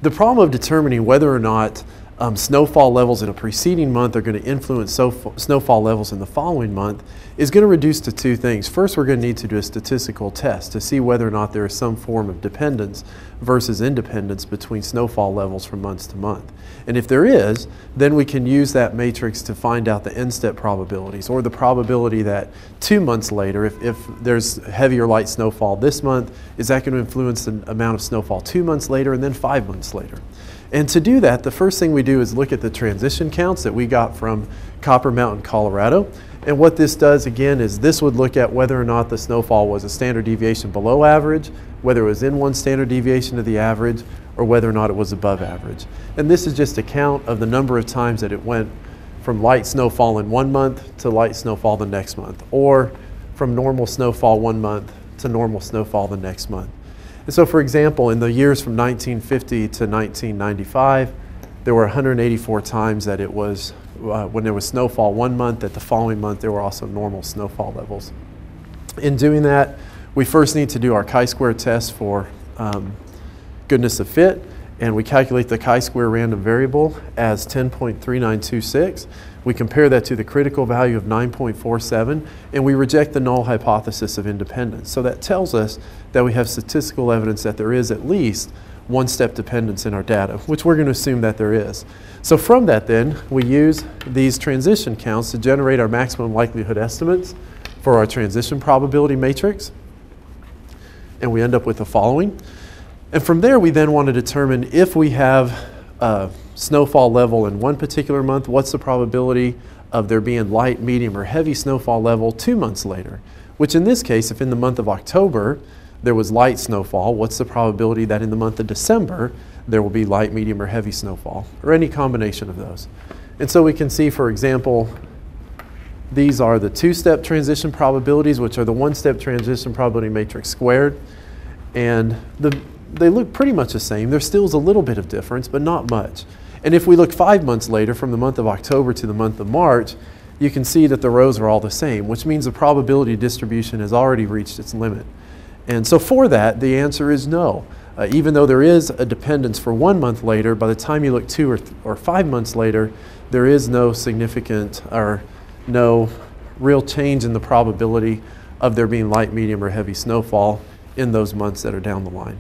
The problem of determining whether or not snowfall levels in a preceding month are going to influence snowfall levels in the following month is going to reduce to two things. First, we're going to need to do a statistical test to see whether or not there is some form of dependence versus independence between snowfall levels from month to month. And if there is, then we can use that matrix to find out the end-step probabilities, or the probability that 2 months later, if there's heavy or light snowfall this month, is that going to influence the amount of snowfall 2 months later and then 5 months later? And to do that, the first thing we do is look at the transition counts that we got from Copper Mountain, Colorado. And what this does, again, is this would look at whether or not the snowfall was a standard deviation below average, whether it was in one standard deviation of the average, or whether or not it was above average. And this is just a count of the number of times that it went from light snowfall in 1 month to light snowfall the next month, or from normal snowfall 1 month to normal snowfall the next month. And so, for example, in the years from 1950 to 1995, there were 184 times that it was, when there was snowfall 1 month, that the following month there were also normal snowfall levels. In doing that, we first need to do our chi-square test for goodness of fit, and we calculate the chi-square random variable as 10.3926. We compare that to the critical value of 9.47, and we reject the null hypothesis of independence. So that tells us that we have statistical evidence that there is at least one-step dependence in our data, which we're going to assume that there is. So from that then, we use these transition counts to generate our maximum likelihood estimates for our transition probability matrix, and we end up with the following. And from there, we then want to determine if we have a snowfall level in one particular month, what's the probability of there being light, medium, or heavy snowfall level 2 months later? Which in this case, if in the month of October there was light snowfall, what's the probability that in the month of December there will be light, medium, or heavy snowfall, or any combination of those? And so we can see, for example, these are the two-step transition probabilities, which are the one-step transition probability matrix squared. And they look pretty much the same. There still is a little bit of difference, but not much. And if we look 5 months later, from the month of October to the month of March, you can see that the rows are all the same, which means the probability distribution has already reached its limit. And so for that, the answer is no. Even though there is a dependence for 1 month later, by the time you look 2 or 5 months later, there is no significant or no real change in the probability of there being light, medium, or heavy snowfall in those months that are down the line.